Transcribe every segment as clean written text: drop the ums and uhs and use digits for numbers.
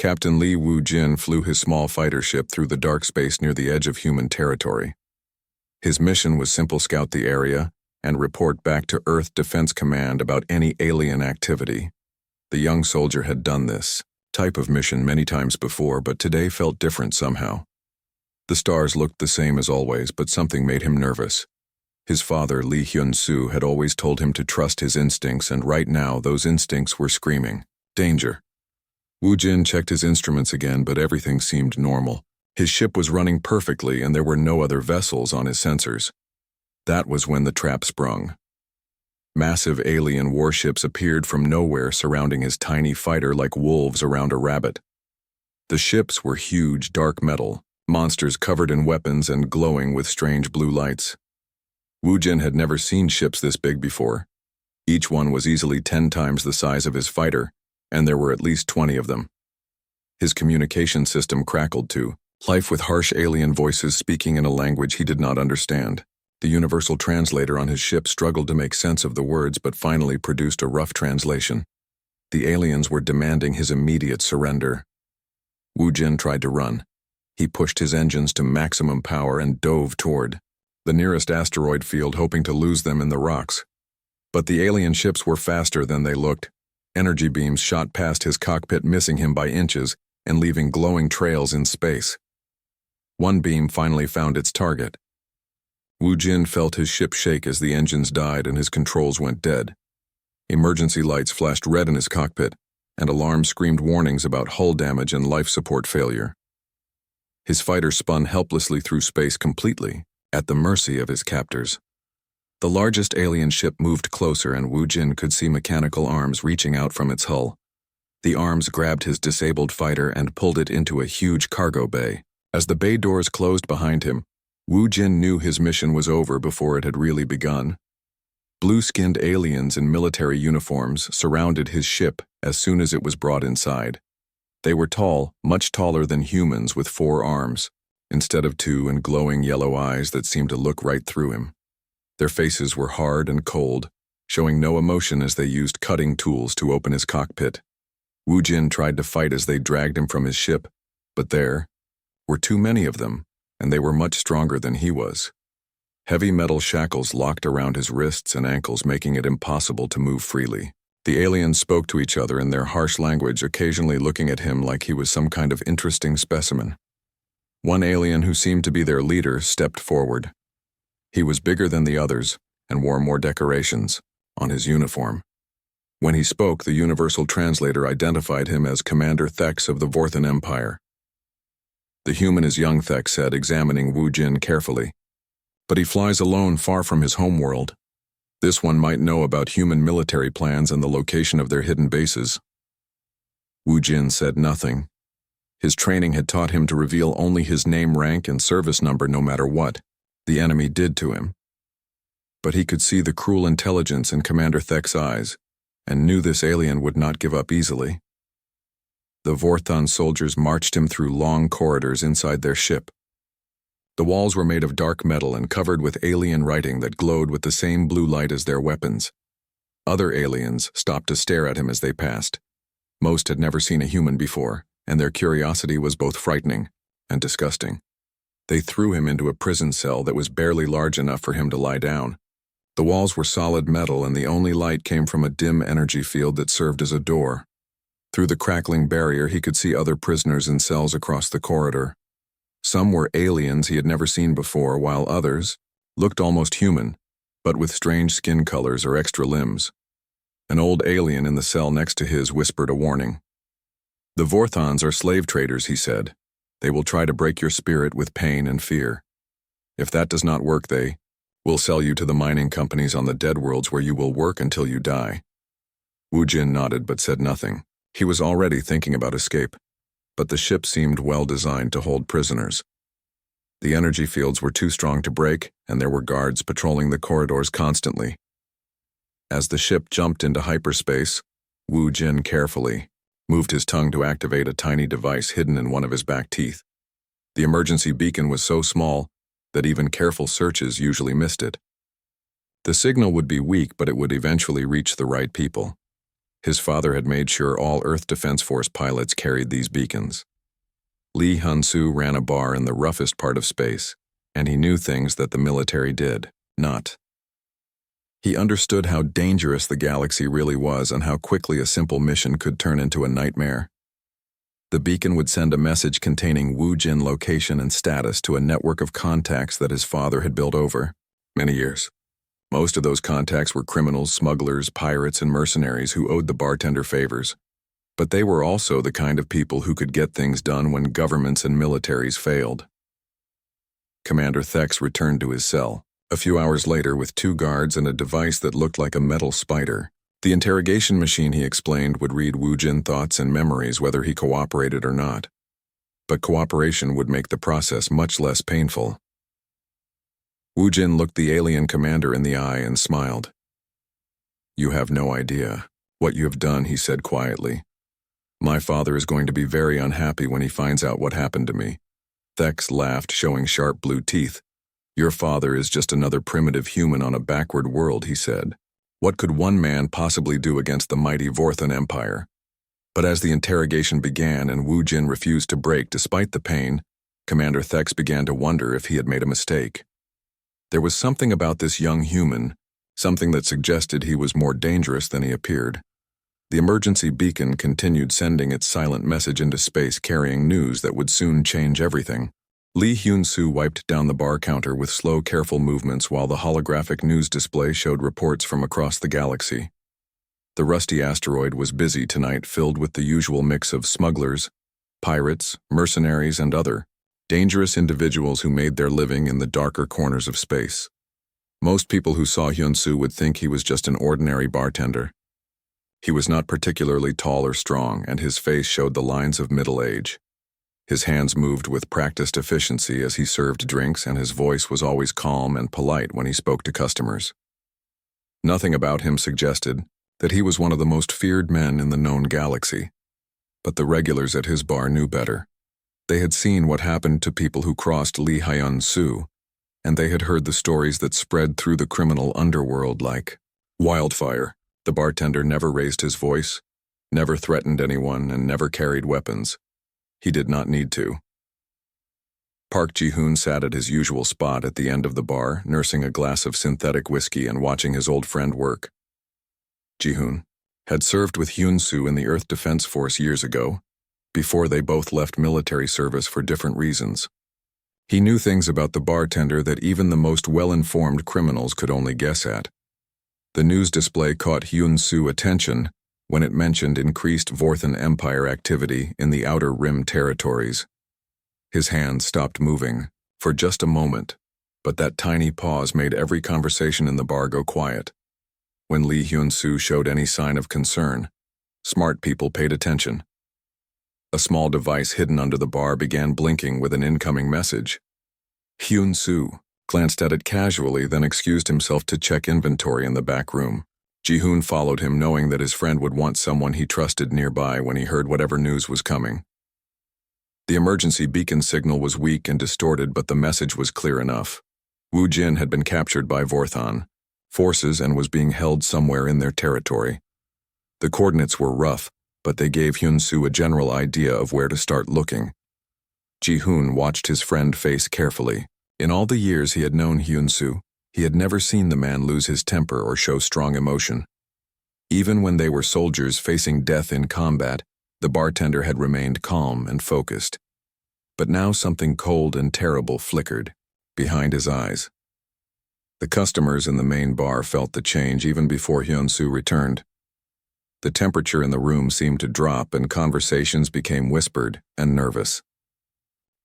Captain Li Wu-jin flew his small fighter ship through the dark space near the edge of human territory. His mission was simple: scout the area and report back to Earth Defense Command about any alien activity. The young soldier had done this type of mission many times before, but today felt different somehow. The stars looked the same as always, but something made him nervous. His father, Lee Hyun-soo, had always told him to trust his instincts, and right now those instincts were screaming, danger. Wu-jin checked his instruments again, but everything seemed normal. His ship was running perfectly, and there were no other vessels on his sensors. That was when the trap sprung. Massive alien warships appeared from nowhere, surrounding his tiny fighter like wolves around a rabbit. The ships were huge, dark metal, monsters covered in weapons and glowing with strange blue lights. Wu-jin had never seen ships this big before. Each one was easily 10 times the size of his fighter, and there were at least 20 of them. His communication system crackled too, life with harsh alien voices speaking in a language he did not understand. The universal translator on his ship struggled to make sense of the words, but finally produced a rough translation. The aliens were demanding his immediate surrender. Wu-jin tried to run. He pushed his engines to maximum power and dove toward the nearest asteroid field, hoping to lose them in the rocks. But the alien ships were faster than they looked. Energy beams shot past his cockpit, missing him by inches and leaving glowing trails in space. One beam finally found its target. Wu-jin felt his ship shake as the engines died and his controls went dead. Emergency lights flashed red in his cockpit, and alarms screamed warnings about hull damage and life support failure. His fighter spun helplessly through space, completely at the mercy of his captors. The largest alien ship moved closer, and Wu-jin could see mechanical arms reaching out from its hull. The arms grabbed his disabled fighter and pulled it into a huge cargo bay. As the bay doors closed behind him, Wu-jin knew his mission was over before it had really begun. Blue-skinned aliens in military uniforms surrounded his ship as soon as it was brought inside. They were tall, much taller than humans, with 4 arms, instead of 2, and glowing yellow eyes that seemed to look right through him. Their faces were hard and cold, showing no emotion as they used cutting tools to open his cockpit. Wu-jin tried to fight as they dragged him from his ship, but there were too many of them, and they were much stronger than he was. Heavy metal shackles locked around his wrists and ankles, making it impossible to move freely. The aliens spoke to each other in their harsh language, occasionally looking at him like he was some kind of interesting specimen. One alien, who seemed to be their leader, stepped forward. He was bigger than the others and wore more decorations on his uniform. When he spoke, the universal translator identified him as Commander Thex of the Vorthan Empire. The human is young, Thex said, examining Wu-jin carefully. But he flies alone, far from his homeworld. This one might know about human military plans and the location of their hidden bases. Wu-jin said nothing. His training had taught him to reveal only his name, rank, and service number, no matter what the enemy did to him. But he could see the cruel intelligence in Commander Thek's eyes, and knew this alien would not give up easily. The Vorthan soldiers marched him through long corridors inside their ship. The walls were made of dark metal and covered with alien writing that glowed with the same blue light as their weapons. Other aliens stopped to stare at him as they passed. Most had never seen a human before, and their curiosity was both frightening and disgusting. They threw him into a prison cell that was barely large enough for him to lie down. The walls were solid metal, and the only light came from a dim energy field that served as a door. Through the crackling barrier, he could see other prisoners in cells across the corridor. Some were aliens he had never seen before, while others looked almost human, but with strange skin colors or extra limbs. An old alien in the cell next to his whispered a warning. "The Vorthans are slave traders," he said. "They will try to break your spirit with pain and fear. If that does not work, they will sell you to the mining companies on the dead worlds, where you will work until you die." Wu-jin nodded but said nothing. He was already thinking about escape, but the ship seemed well designed to hold prisoners. The energy fields were too strong to break, and there were guards patrolling the corridors constantly. As the ship jumped into hyperspace, Wu-jin carefully moved his tongue to activate a tiny device hidden in one of his back teeth. The emergency beacon was so small that even careful searches usually missed it. The signal would be weak, but it would eventually reach the right people. His father had made sure all Earth Defense Force pilots carried these beacons. Lee Hyun-soo ran a bar in the roughest part of space, and he knew things that the military did not. He understood how dangerous the galaxy really was and how quickly a simple mission could turn into a nightmare. The beacon would send a message containing Woo Jin location and status to a network of contacts that his father had built over many years. Most of those contacts were criminals, smugglers, pirates, and mercenaries who owed the bartender favors. But they were also the kind of people who could get things done when governments and militaries failed. Commander Thex returned to his cell, a few hours later with 2 guards and a device that looked like a metal spider. The interrogation machine, he explained, would read Woo Jin thoughts and memories whether he cooperated or not. But cooperation would make the process much less painful. Woo Jin looked the alien commander in the eye and smiled. "You have no idea what you have done," he said quietly. "My father is going to be very unhappy when he finds out what happened to me." Thex laughed, showing sharp blue teeth. "Your father is just another primitive human on a backward world," he said. "What could one man possibly do against the mighty Vorthan Empire?" But as the interrogation began and Woo Jin refused to break despite the pain, Commander Thex began to wonder if he had made a mistake. There was something about this young human, something that suggested he was more dangerous than he appeared. The emergency beacon continued sending its silent message into space, carrying news that would soon change everything. Lee Hyun-soo wiped down the bar counter with slow, careful movements while the holographic news display showed reports from across the galaxy. The rusty asteroid was busy tonight, filled with the usual mix of smugglers, pirates, mercenaries, and other dangerous individuals who made their living in the darker corners of space. Most people who saw Hyun-soo would think he was just an ordinary bartender. He was not particularly tall or strong, and his face showed the lines of middle age. His hands moved with practiced efficiency as he served drinks, and his voice was always calm and polite when he spoke to customers. Nothing about him suggested that he was one of the most feared men in the known galaxy. But the regulars at his bar knew better. They had seen what happened to people who crossed Lee Hyun-soo, and they had heard the stories that spread through the criminal underworld like wildfire. The bartender never raised his voice, never threatened anyone, and never carried weapons. He did not need to. Park Ji-hoon sat at his usual spot at the end of the bar, nursing a glass of synthetic whiskey and watching his old friend work. Ji-hoon had served with Hyun-soo in the Earth Defense Force years ago, before they both left military service for different reasons. He knew things about the bartender that even the most well-informed criminals could only guess at. The news display caught Hyun-soo's attention when it mentioned increased Vorthan Empire activity in the Outer Rim territories. His hand stopped moving for just a moment, but that tiny pause made every conversation in the bar go quiet. When Lee Hyun-soo showed any sign of concern, smart people paid attention. A small device hidden under the bar began blinking with an incoming message. Hyun-soo glanced at it casually, then excused himself to check inventory in the back room. Ji-hoon followed him, knowing that his friend would want someone he trusted nearby when he heard whatever news was coming. The emergency beacon signal was weak and distorted, but the message was clear enough. Woo Jin had been captured by Vorthan forces and was being held somewhere in their territory. The coordinates were rough, but they gave Hyun-soo a general idea of where to start looking. Ji-hoon watched his friend face carefully. In all the years he had known Hyun-soo, he had never seen the man lose his temper or show strong emotion. Even when they were soldiers facing death in combat, the bartender had remained calm and focused. But now something cold and terrible flickered behind his eyes. The customers in the main bar felt the change even before Hyun-soo returned. The temperature in the room seemed to drop and conversations became whispered and nervous.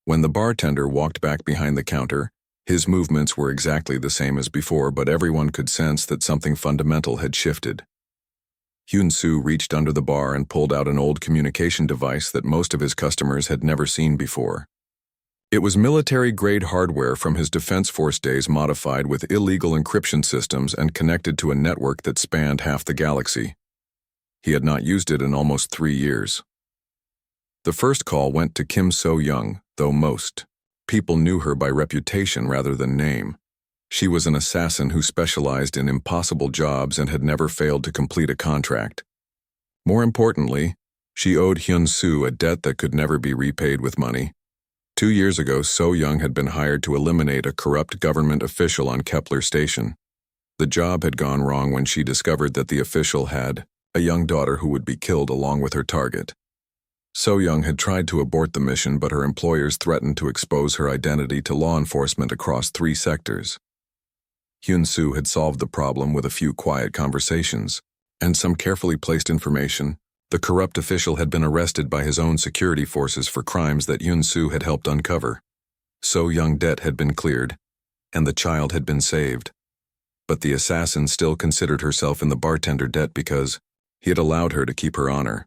When the bartender walked back behind the counter, his movements were exactly the same as before, but everyone could sense that something fundamental had shifted. Hyun-soo reached under the bar and pulled out an old communication device that most of his customers had never seen before. It was military-grade hardware from his Defense Force days, modified with illegal encryption systems and connected to a network that spanned half the galaxy. He had not used it in almost 3 years. The first call went to Kim So-young, though most people knew her by reputation rather than name. She was an assassin who specialized in impossible jobs and had never failed to complete a contract. More importantly, she owed Hyun-soo a debt that could never be repaid with money. 2 years ago, So-young had been hired to eliminate a corrupt government official on Kepler Station. The job had gone wrong when she discovered that the official had a young daughter who would be killed along with her target. So-young had tried to abort the mission, but her employers threatened to expose her identity to law enforcement across 3 sectors. Hyun-soo had solved the problem with a few quiet conversations and some carefully placed information. The corrupt official had been arrested by his own security forces for crimes that Hyun-soo had helped uncover. So-young debt had been cleared, and the child had been saved. But the assassin still considered herself in the bartender debt because he had allowed her to keep her honor.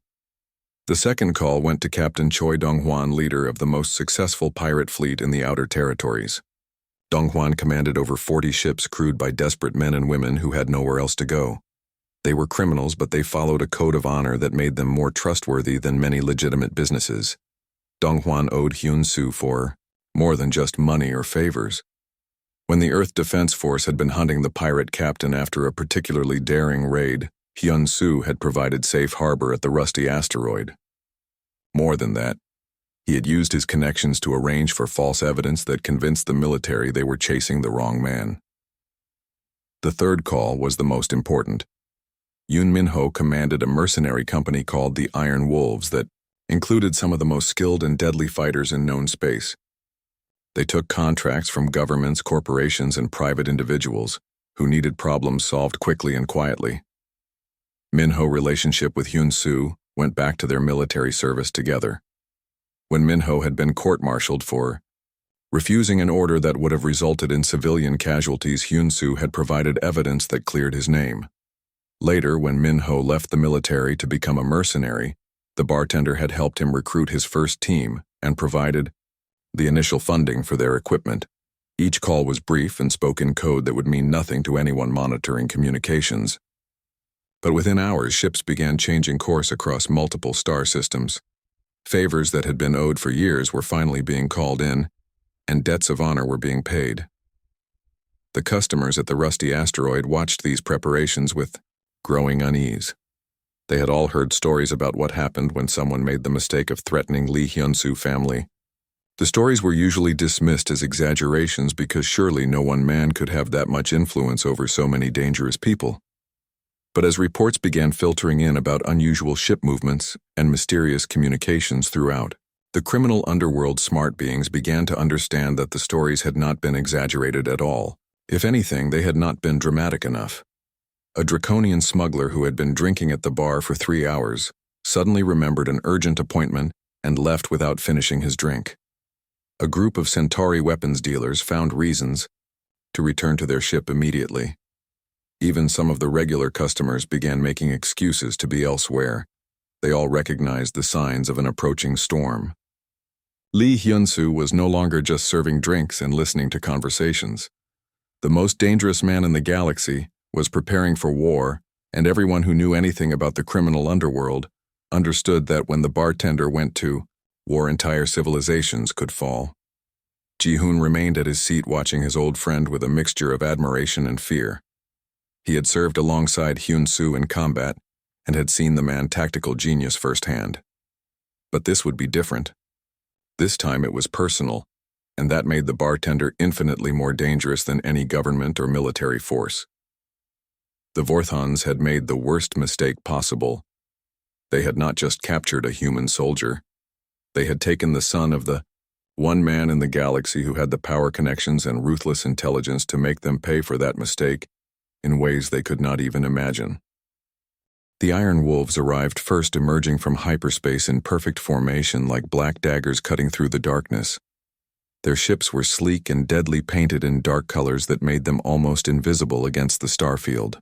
The second call went to Captain Choi Dong-hwan, leader of the most successful pirate fleet in the Outer Territories. Dong-hwan commanded over 40 ships crewed by desperate men and women who had nowhere else to go. They were criminals, but they followed a code of honor that made them more trustworthy than many legitimate businesses. Dong-hwan owed Hyun-soo for more than just money or favors. When the Earth Defense Force had been hunting the pirate captain after a particularly daring raid, Hyun-soo had provided safe harbor at the rusty asteroid. More than that, he had used his connections to arrange for false evidence that convinced the military they were chasing the wrong man. The third call was the most important. Yoon Min-ho commanded a mercenary company called the Iron Wolves that included some of the most skilled and deadly fighters in known space. They took contracts from governments, corporations, and private individuals who needed problems solved quickly and quietly. Min-ho's relationship with Hyun-soo went back to their military service together. When Min-ho had been court-martialed for refusing an order that would have resulted in civilian casualties, Hyun-soo had provided evidence that cleared his name. Later, when Min-ho left the military to become a mercenary, the bartender had helped him recruit his first team and provided the initial funding for their equipment. Each call was brief and spoke in code that would mean nothing to anyone monitoring communications. But within hours, ships began changing course across multiple star systems. Favors that had been owed for years were finally being called in, and debts of honor were being paid. The customers at the rusty asteroid watched these preparations with growing unease. They had all heard stories about what happened when someone made the mistake of threatening Lee Hyun-soo family. The stories were usually dismissed as exaggerations because surely no one man could have that much influence over so many dangerous people. But as reports began filtering in about unusual ship movements and mysterious communications throughout, the criminal underworld smart beings began to understand that the stories had not been exaggerated at all. If anything, they had not been dramatic enough. A draconian smuggler who had been drinking at the bar for 3 hours suddenly remembered an urgent appointment and left without finishing his drink. A group of Centauri weapons dealers found reasons to return to their ship immediately. Even some of the regular customers began making excuses to be elsewhere. They all recognized the signs of an approaching storm. Lee Hyun-soo was no longer just serving drinks and listening to conversations. The most dangerous man in the galaxy was preparing for war, and everyone who knew anything about the criminal underworld understood that when the bartender went to war, entire civilizations could fall. Ji-hoon remained at his seat watching his old friend with a mixture of admiration and fear. He had served alongside Hyun-soo in combat and had seen the man's tactical genius firsthand. But this would be different. This time it was personal, and that made the bartender infinitely more dangerous than any government or military force. The Vorthons had made the worst mistake possible. They had not just captured a human soldier. They had taken the son of the one man in the galaxy who had the power, connections, and ruthless intelligence to make them pay for that mistake in ways they could not even imagine. The Iron Wolves arrived first, emerging from hyperspace in perfect formation like black daggers cutting through the darkness. Their ships were sleek and deadly, painted in dark colors that made them almost invisible against the starfield.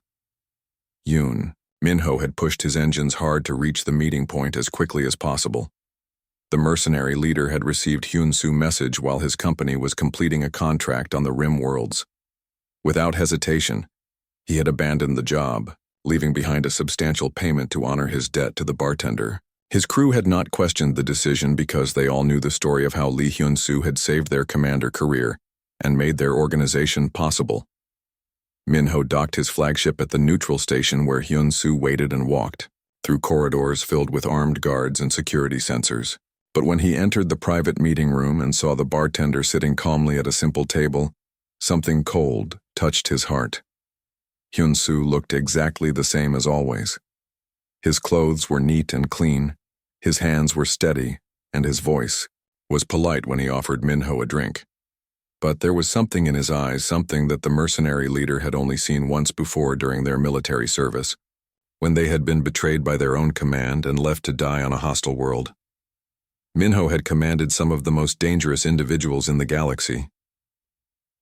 Yoon Min-ho had pushed his engines hard to reach the meeting point as quickly as possible. The mercenary leader had received Hyun-soo's message while his company was completing a contract on the Rim Worlds. Without hesitation, he had abandoned the job, leaving behind a substantial payment to honor his debt to the bartender. His crew had not questioned the decision because they all knew the story of how Lee Hyun-soo had saved their commander career and made their organization possible. Min-ho docked his flagship at the neutral station where Hyun-soo waited and walked. through corridors filled with armed guards and security sensors. But when he entered the private meeting room and saw the bartender sitting calmly at a simple table, something cold touched his heart. Hyun-soo looked exactly the same as always. His clothes were neat and clean, his hands were steady, and his voice was polite when he offered Minho a drink. But there was something in his eyes, something that the mercenary leader had only seen once before during their military service, when they had been betrayed by their own command and left to die on a hostile world. Minho had commanded some of the most dangerous individuals in the galaxy.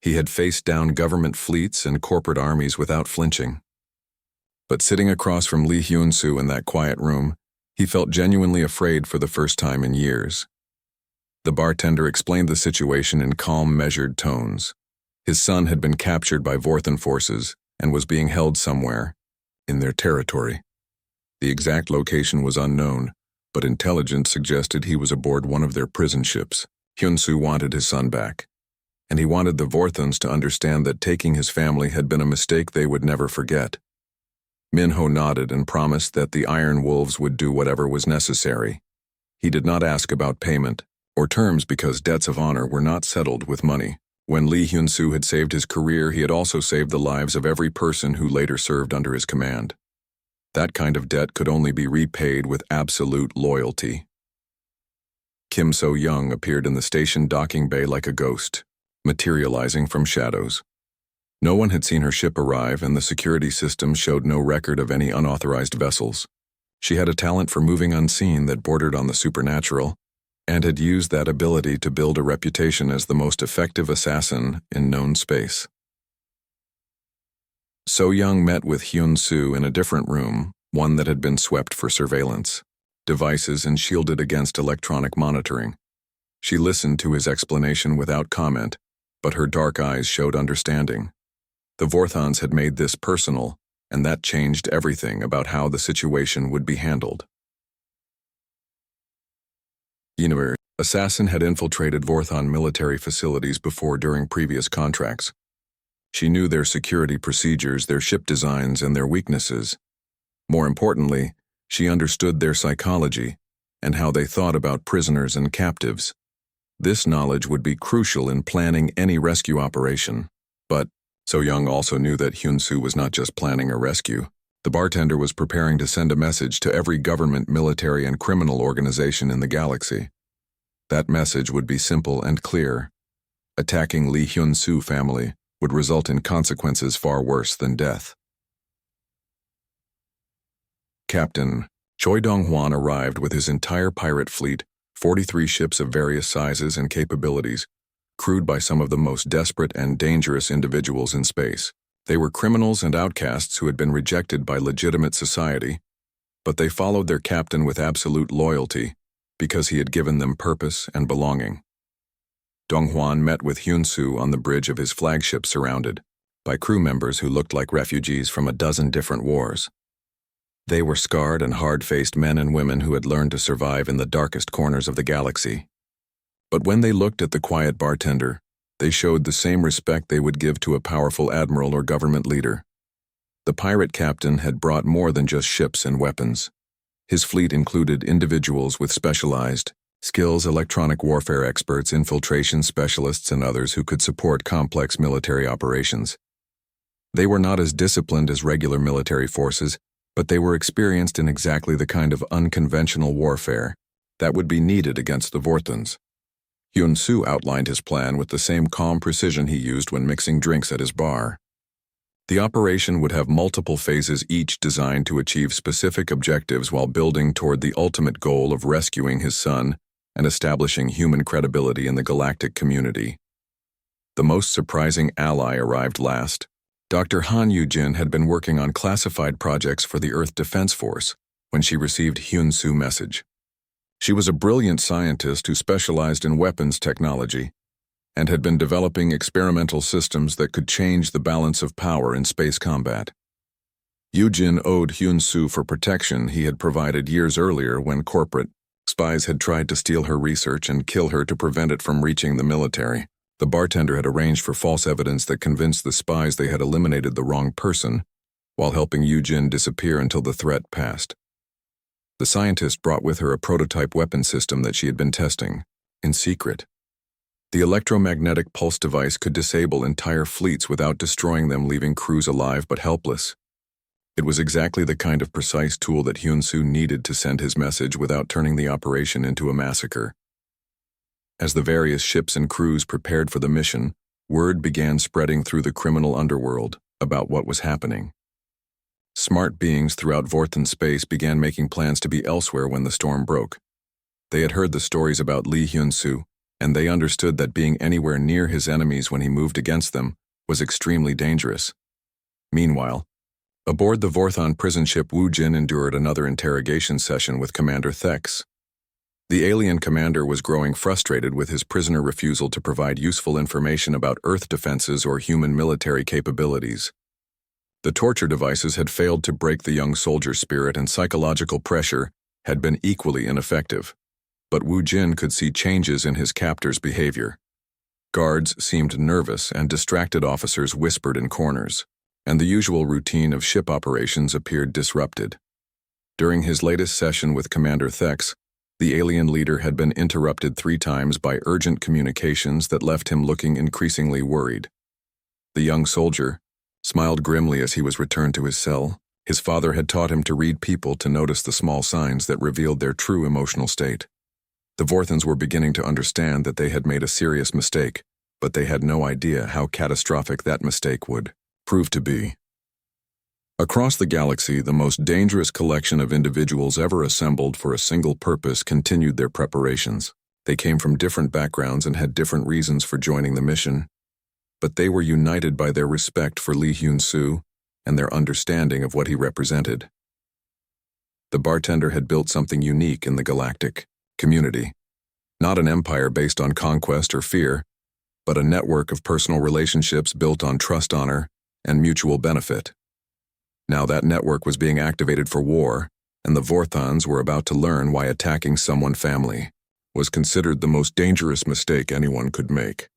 He had faced down government fleets and corporate armies without flinching. But sitting across from Lee Hyun-soo in that quiet room, he felt genuinely afraid for the first time in years. The bartender explained the situation in calm, measured tones. His son had been captured by Vorthan forces and was being held somewhere in their territory. The exact location was unknown, but intelligence suggested he was aboard one of their prison ships. Hyun-soo wanted his son back, and he wanted the Vorthans to understand that taking his family had been a mistake they would never forget. Minho nodded and promised that the Iron Wolves would do whatever was necessary. He did not ask about payment or terms because debts of honor were not settled with money. When Lee Hyun-soo had saved his career, he had also saved the lives of every person who later served under his command. That kind of debt could only be repaid with absolute loyalty. Kim So-young appeared in the station docking bay like a ghost, materializing from shadows. No one had seen her ship arrive, and the security system showed no record of any unauthorized vessels. She had a talent for moving unseen that bordered on the supernatural, and had used that ability to build a reputation as the most effective assassin in known space. So-young met with Hyun-soo in a different room, one that had been swept for surveillance, devices and shielded against electronic monitoring. She listened to his explanation without comment, but her dark eyes showed understanding. The Vorthans had made this personal, and that changed everything about how the situation would be handled. Assassin had infiltrated Vorthan military facilities before during previous contracts. She knew their security procedures, their ship designs, and their weaknesses. More importantly, she understood their psychology and how they thought about prisoners and captives. This knowledge would be crucial in planning any rescue operation. But So-young also knew that Hyun-soo was not just planning a rescue. The bartender was preparing to send a message to every government, military, and criminal organization in the galaxy. That message would be simple and clear. Attacking Lee Hyun-soo family would result in consequences far worse than death. Captain Choi Dong-hwan arrived with his entire pirate fleet, 43 ships of various sizes and capabilities, crewed by some of the most desperate and dangerous individuals in space. They were criminals and outcasts who had been rejected by legitimate society, but they followed their captain with absolute loyalty because he had given them purpose and belonging. Dong-hwan met with Hyun-soo on the bridge of his flagship, surrounded by crew members who looked like refugees from a dozen different wars. They were scarred and hard-faced men and women who had learned to survive in the darkest corners of the galaxy. But when they looked at the quiet bartender, they showed the same respect they would give to a powerful admiral or government leader. The pirate captain had brought more than just ships and weapons. His fleet included individuals with specialized skills, electronic warfare experts, infiltration specialists, and others who could support complex military operations. They were not as disciplined as regular military forces, but they were experienced in exactly the kind of unconventional warfare that would be needed against the Vorthans. Hyun-soo outlined his plan with the same calm precision he used when mixing drinks at his bar. The operation would have multiple phases, each designed to achieve specific objectives while building toward the ultimate goal of rescuing his son and establishing human credibility in the galactic community. The most surprising ally arrived last. Dr. Han Yu-jin had been working on classified projects for the Earth Defense Force when she received Hyun-soo's message. She was a brilliant scientist who specialized in weapons technology and had been developing experimental systems that could change the balance of power in space combat. Yu-jin owed Hyun-soo for protection he had provided years earlier when corporate spies had tried to steal her research and kill her to prevent it from reaching the military. The bartender had arranged for false evidence that convinced the spies they had eliminated the wrong person, while helping Yu-jin disappear until the threat passed. The scientist brought with her a prototype weapon system that she had been testing, in secret. The electromagnetic pulse device could disable entire fleets without destroying them, leaving crews alive but helpless. It was exactly the kind of precise tool that Hyun-soo needed to send his message without turning the operation into a massacre. As the various ships and crews prepared for the mission, word began spreading through the criminal underworld about what was happening. Smart beings throughout Vorthan space began making plans to be elsewhere when the storm broke. They had heard the stories about Lee Hyun-soo, and they understood that being anywhere near his enemies when he moved against them was extremely dangerous. Meanwhile, aboard the Vorthan prison ship, Woo Jin endured another interrogation session with Commander Thex. The alien commander was growing frustrated with his prisoner refusal to provide useful information about Earth defenses or human military capabilities. The torture devices had failed to break the young soldier's spirit, and psychological pressure had been equally ineffective. But Woo Jin could see changes in his captor's behavior. Guards seemed nervous, and distracted officers whispered in corners, and the usual routine of ship operations appeared disrupted. During his latest session with Commander Thex, the alien leader had been interrupted 3 times by urgent communications that left him looking increasingly worried. The young soldier smiled grimly as he was returned to his cell. His father had taught him to read people, to notice the small signs that revealed their true emotional state. The Vorthans were beginning to understand that they had made a serious mistake, but they had no idea how catastrophic that mistake would prove to be. Across the galaxy, the most dangerous collection of individuals ever assembled for a single purpose continued their preparations. They came from different backgrounds and had different reasons for joining the mission, but they were united by their respect for Lee Hyun-soo and their understanding of what he represented. The Bartender had built something unique in the Galactic community. Not an empire based on conquest or fear, but a network of personal relationships built on trust, honor, and mutual benefit. Now that network was being activated for war, and the Vorthans were about to learn why attacking someone's family was considered the most dangerous mistake anyone could make.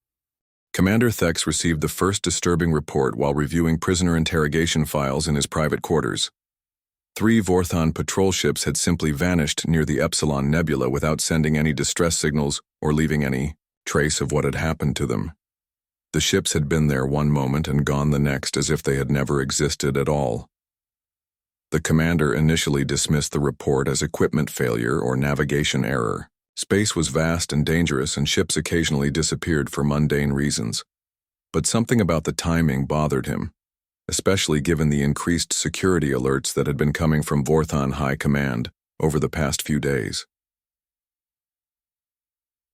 Commander Thex received the first disturbing report while reviewing prisoner interrogation files in his private quarters. 3 Vorthan patrol ships had simply vanished near the Epsilon Nebula without sending any distress signals or leaving any trace of what had happened to them. The ships had been there one moment and gone the next, as if they had never existed at all. The commander initially dismissed the report as equipment failure or navigation error. Space was vast and dangerous, and ships occasionally disappeared for mundane reasons. But something about the timing bothered him, especially given the increased security alerts that had been coming from Vorthan High Command over the past few days.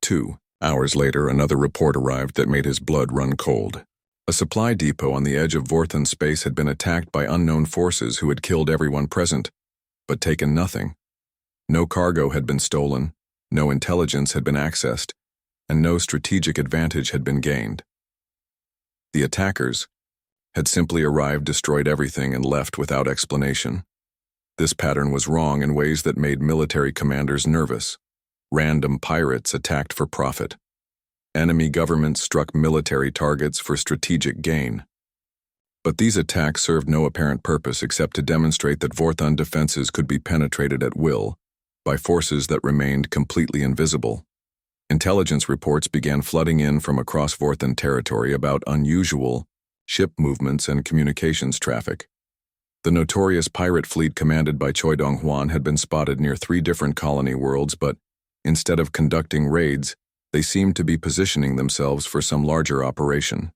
2 hours later, another report arrived that made his blood run cold. A supply depot on the edge of Vorthan space had been attacked by unknown forces who had killed everyone present, but taken nothing. No cargo had been stolen, no intelligence had been accessed, and no strategic advantage had been gained. The attackers had simply arrived, destroyed everything, and left without explanation. This pattern was wrong in ways that made military commanders nervous. Random pirates attacked for profit. Enemy governments struck military targets for strategic gain. But these attacks served no apparent purpose except to demonstrate that Vorthan defenses could be penetrated at will by forces that remained completely invisible. Intelligence reports began flooding in from across Vorthan territory about unusual ship movements and communications traffic. The notorious pirate fleet commanded by Choi Dong-hwan had been spotted near 3 different colony worlds, but instead of conducting raids, they seemed to be positioning themselves for some larger operation.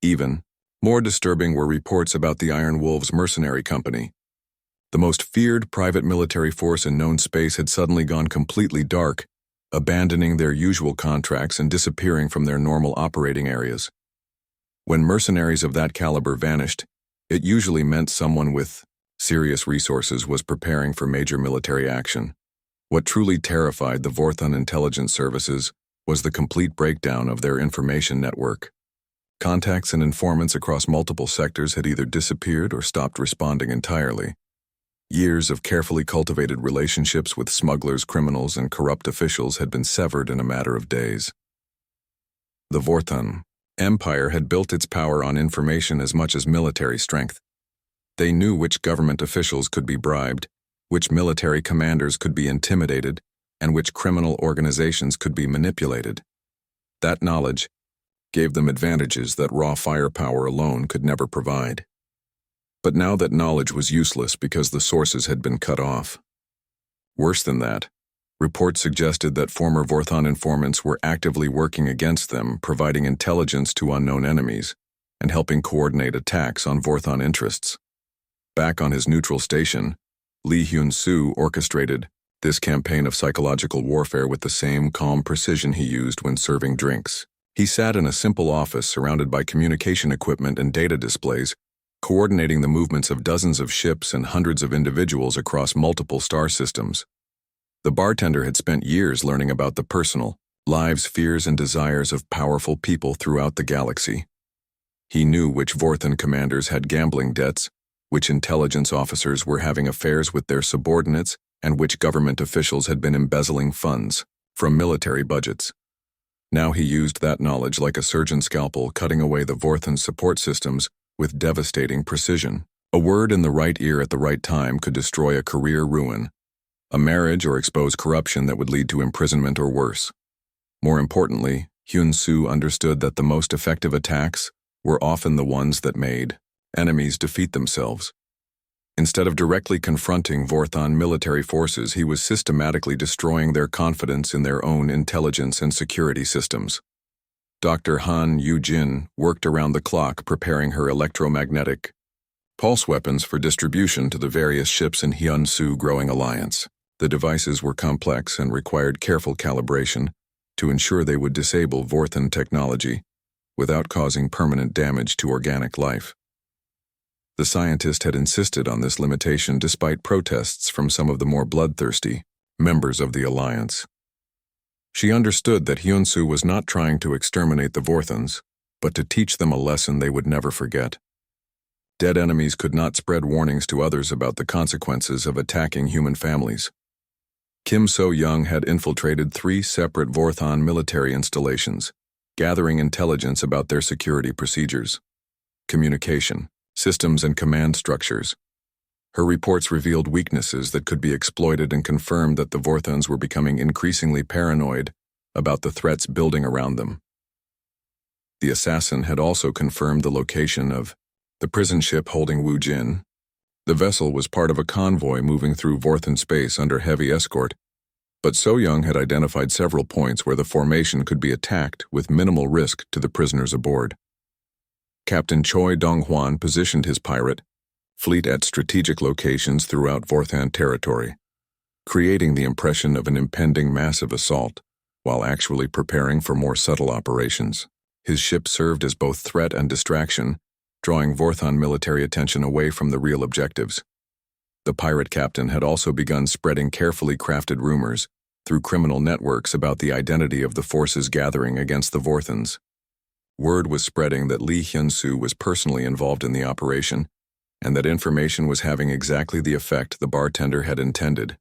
Even more disturbing were reports about the Iron Wolves mercenary company. The most feared private military force in known space had suddenly gone completely dark, abandoning their usual contracts and disappearing from their normal operating areas. When mercenaries of that caliber vanished, it usually meant someone with serious resources was preparing for major military action. What truly terrified the Vorthan intelligence services was the complete breakdown of their information network. Contacts and informants across multiple sectors had either disappeared or stopped responding entirely. Years of carefully cultivated relationships with smugglers, criminals, and corrupt officials had been severed in a matter of days. The Vorthan Empire had built its power on information as much as military strength. They knew which government officials could be bribed, which military commanders could be intimidated, and which criminal organizations could be manipulated. That knowledge gave them advantages that raw firepower alone could never provide. But now that knowledge was useless because the sources had been cut off. Worse than that, reports suggested that former Vorthon informants were actively working against them, providing intelligence to unknown enemies, and helping coordinate attacks on Vorthon interests. Back on his neutral station, Lee Hyun-soo orchestrated this campaign of psychological warfare with the same calm precision he used when serving drinks. He sat in a simple office surrounded by communication equipment and data displays, coordinating the movements of dozens of ships and hundreds of individuals across multiple star systems. The bartender had spent years learning about the personal lives, fears, and desires of powerful people throughout the galaxy. He knew which Vorthon commanders had gambling debts, which intelligence officers were having affairs with their subordinates, and which government officials had been embezzling funds from military budgets. Now he used that knowledge like a surgeon's scalpel, cutting away the Vorthon support systems with devastating precision. A word in the right ear at the right time could destroy a career ruin, a marriage, or expose corruption that would lead to imprisonment or worse. More importantly, Hyun-soo understood that the most effective attacks were often the ones that made enemies defeat themselves. Instead of directly confronting Vorthon military forces, he was systematically destroying their confidence in their own intelligence and security systems. Dr. Han Yu-jin worked around the clock preparing her electromagnetic pulse weapons for distribution to the various ships in Hyun-soo growing alliance. The devices were complex and required careful calibration to ensure they would disable Vorthon technology without causing permanent damage to organic life. The scientist had insisted on this limitation despite protests from some of the more bloodthirsty members of the alliance. She understood that Hyun-soo was not trying to exterminate the Vorthons, but to teach them a lesson they would never forget. Dead enemies could not spread warnings to others about the consequences of attacking human families. Kim So-young had infiltrated 3 separate Vorthon military installations, gathering intelligence about their security procedures, communication, systems, and command structures. Her reports revealed weaknesses that could be exploited and confirmed that the Vorthons were becoming increasingly paranoid about the threats building around them. The assassin had also confirmed the location of the prison ship holding Wu Jin. The vessel was part of a convoy moving through Vorthon space under heavy escort, but So-young had identified several points where the formation could be attacked with minimal risk to the prisoners aboard. Captain Choi Dong-hwan positioned his pirate fleet at strategic locations throughout Vorthon territory, creating the impression of an impending massive assault, while actually preparing for more subtle operations. His ship served as both threat and distraction, drawing Vorthon military attention away from the real objectives. The pirate captain had also begun spreading carefully crafted rumors through criminal networks about the identity of the forces gathering against the Vorthons. Word was spreading that Lee Hyun-soo was personally involved in the operation, and that information was having exactly the effect the bartender had intended.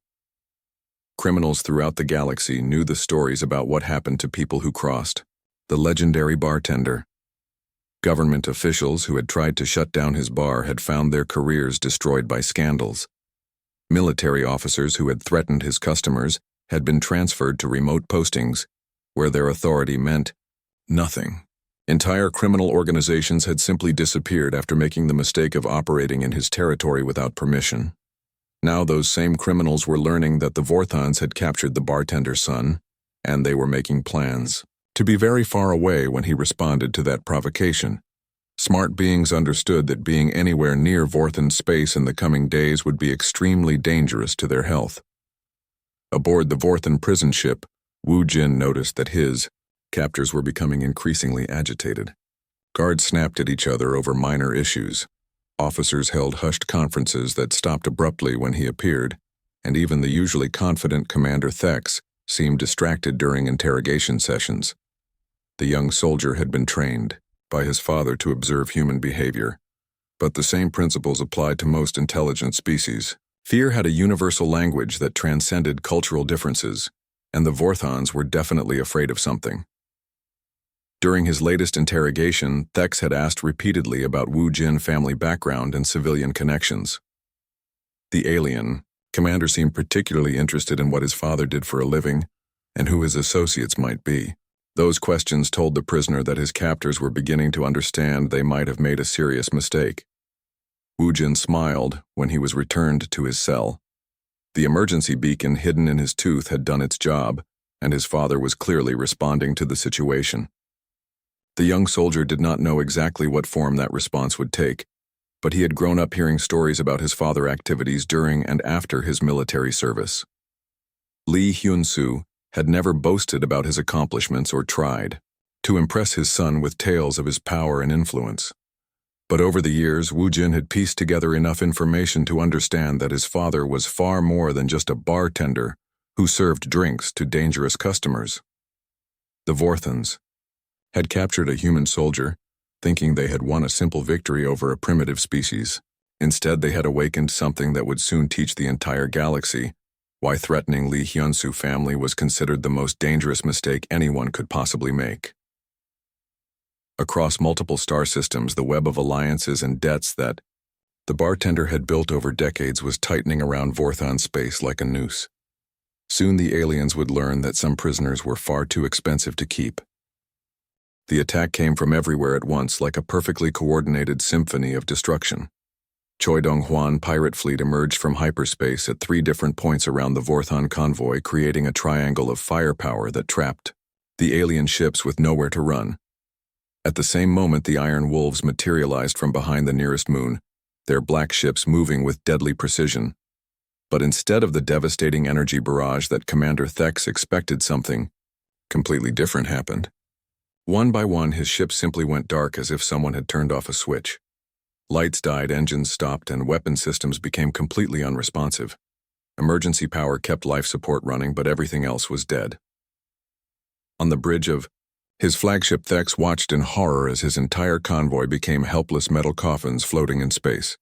Criminals throughout the galaxy knew the stories about what happened to people who crossed the legendary bartender. Government officials who had tried to shut down his bar had found their careers destroyed by scandals. Military officers who had threatened his customers had been transferred to remote postings, where their authority meant nothing. Entire criminal organizations had simply disappeared after making the mistake of operating in his territory without permission. Now those same criminals were learning that the Vorthons had captured the bartender's son, and they were making plans to be very far away when he responded to that provocation. Smart beings understood that being anywhere near Vorthon space in the coming days would be extremely dangerous to their health. Aboard the Vorthon prison ship, Wu Jin noticed that his captors were becoming increasingly agitated. Guards snapped at each other over minor issues. Officers held hushed conferences that stopped abruptly when he appeared, and even the usually confident Commander Thex seemed distracted during interrogation sessions. The young soldier had been trained by his father to observe human behavior, but the same principles applied to most intelligent species. Fear had a universal language that transcended cultural differences, and the Vorthons were definitely afraid of something. During his latest interrogation, Thex had asked repeatedly about Wu Jin family background and civilian connections. The alien Commander seemed particularly interested in what his father did for a living and who his associates might be. Those questions told the prisoner that his captors were beginning to understand they might have made a serious mistake. Wu Jin smiled when he was returned to his cell. The emergency beacon hidden in his tooth had done its job, and his father was clearly responding to the situation. The young soldier did not know exactly what form that response would take, but he had grown up hearing stories about his father's activities during and after his military service. Lee Hyun-soo had never boasted about his accomplishments or tried to impress his son with tales of his power and influence. But over the years, Wu Jin had pieced together enough information to understand that his father was far more than just a bartender who served drinks to dangerous customers. The Vorthons had captured a human soldier, thinking they had won a simple victory over a primitive species. Instead, they had awakened something that would soon teach the entire galaxy why threatening Lee Hyun-soo family was considered the most dangerous mistake anyone could possibly make. Across multiple star systems, the web of alliances and debts that the bartender had built over decades was tightening around Vorthon space like a noose. Soon the aliens would learn that some prisoners were far too expensive to keep. The attack came from everywhere at once, like a perfectly coordinated symphony of destruction. Choi Dong-hwan pirate fleet emerged from hyperspace at 3 different points around the Vorthon convoy, creating a triangle of firepower that trapped the alien ships with nowhere to run. At the same moment, the Iron Wolves materialized from behind the nearest moon, their black ships moving with deadly precision. But instead of the devastating energy barrage that Commander Thex expected, something completely different happened. One by one, his ships simply went dark as if someone had turned off a switch. Lights died, engines stopped, and weapon systems became completely unresponsive. Emergency power kept life support running, but everything else was dead. On the bridge of his flagship, Thex watched in horror as his entire convoy became helpless metal coffins floating in space.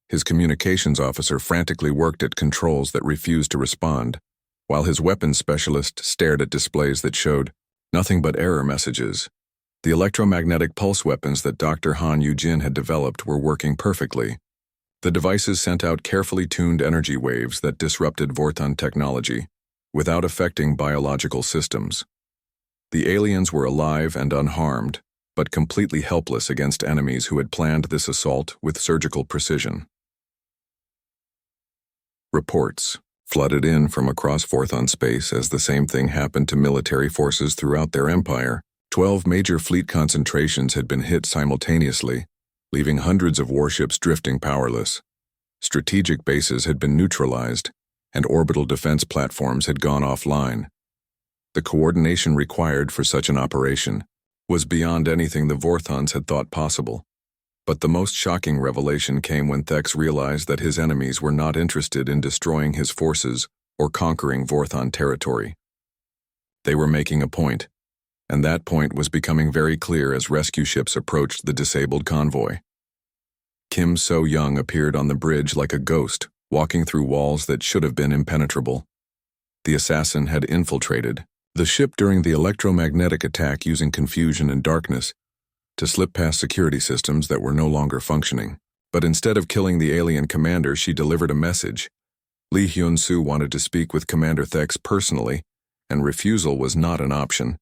His communications officer frantically worked at controls that refused to respond, while his weapons specialist stared at displays that showed nothing but error messages. The electromagnetic pulse weapons that Dr. Han Yu-jin had developed were working perfectly. The devices sent out carefully tuned energy waves that disrupted Vorthon technology, without affecting biological systems. The aliens were alive and unharmed, but completely helpless against enemies who had planned this assault with surgical precision. Reports flooded in from across Vorthon space as the same thing happened to military forces throughout their empire. 12 major fleet concentrations had been hit simultaneously, leaving hundreds of warships drifting powerless. Strategic bases had been neutralized, and orbital defense platforms had gone offline. The coordination required for such an operation was beyond anything the Vorthons had thought possible. But the most shocking revelation came when Thex realized that his enemies were not interested in destroying his forces or conquering Vorthon territory. They were making a point, and that point was becoming very clear as rescue ships approached the disabled convoy. Kim So-young appeared on the bridge like a ghost, walking through walls that should have been impenetrable. The assassin had infiltrated the ship during the electromagnetic attack using confusion and darkness to slip past security systems that were no longer functioning. But instead of killing the alien commander, she delivered a message. Lee Hyun-soo wanted to speak with Commander Thex personally, and refusal was not an option.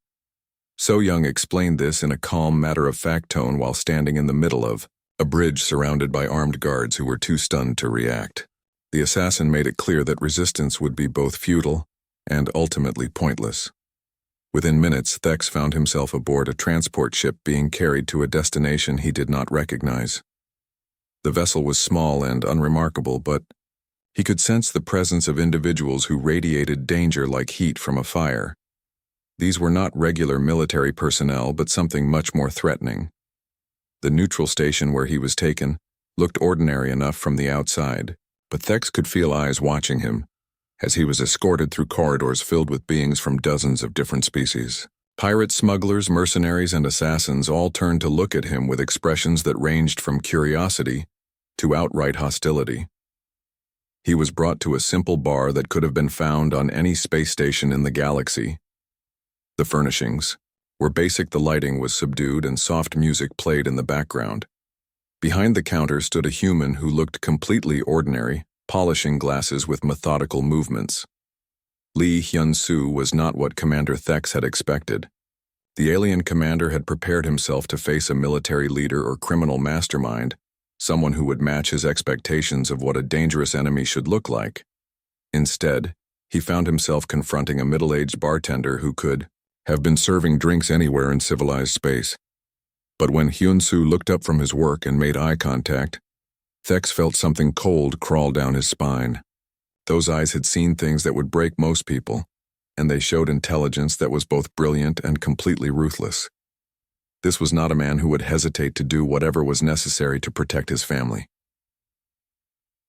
So-young explained this in a calm, matter-of-fact tone while standing in the middle of a bridge surrounded by armed guards who were too stunned to react. The assassin made it clear that resistance would be both futile and ultimately pointless. Within minutes, Thex found himself aboard a transport ship being carried to a destination he did not recognize. The vessel was small and unremarkable, but he could sense the presence of individuals who radiated danger like heat from a fire. These were not regular military personnel, but something much more threatening. The neutral station where he was taken looked ordinary enough from the outside, but Thex could feel eyes watching him as he was escorted through corridors filled with beings from dozens of different species. Pirates, smugglers, mercenaries, and assassins all turned to look at him with expressions that ranged from curiosity to outright hostility. He was brought to a simple bar that could have been found on any space station in the galaxy. The furnishings were basic, the lighting was subdued, and soft music played in the background. Behind the counter stood a human who looked completely ordinary, polishing glasses with methodical movements. Lee Hyun-soo was not what Commander Thex had expected. The alien commander had prepared himself to face a military leader or criminal mastermind, someone who would match his expectations of what a dangerous enemy should look like. Instead, he found himself confronting a middle-aged bartender who could have been serving drinks anywhere in civilized space. But when Hyun-soo looked up from his work and made eye contact, Thex felt something cold crawl down his spine. Those eyes had seen things that would break most people, and they showed intelligence that was both brilliant and completely ruthless. This was not a man who would hesitate to do whatever was necessary to protect his family.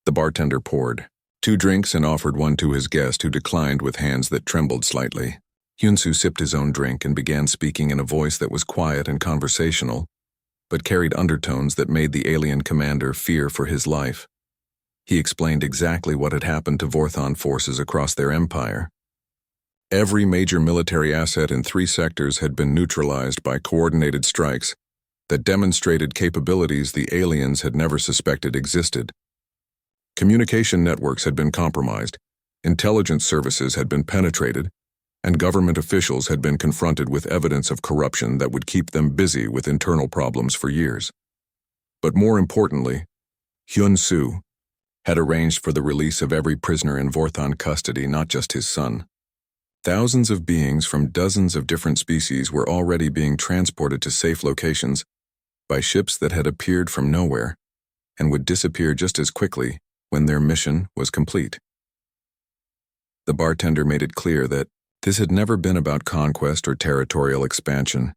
The bartender poured 2 drinks and offered one to his guest, who declined with hands that trembled slightly. Hyun-soo sipped his own drink and began speaking in a voice that was quiet and conversational, but carried undertones that made the alien commander fear for his life. He explained exactly what had happened to Vorthon forces across their empire. Every major military asset in 3 sectors had been neutralized by coordinated strikes that demonstrated capabilities the aliens had never suspected existed. Communication networks had been compromised, intelligence services had been penetrated, and government officials had been confronted with evidence of corruption that would keep them busy with internal problems for years. But more importantly, Hyun-soo had arranged for the release of every prisoner in Vorthon custody, not just his son. Thousands of beings from dozens of different species were already being transported to safe locations by ships that had appeared from nowhere and would disappear just as quickly when their mission was complete. The bartender made it clear that this had never been about conquest or territorial expansion.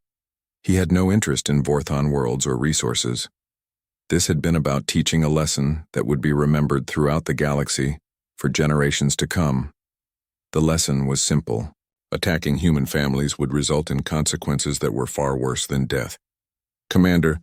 He had no interest in Vorthon worlds or resources. This had been about teaching a lesson that would be remembered throughout the galaxy for generations to come. The lesson was simple. Attacking human families would result in consequences that were far worse than death. "Commander,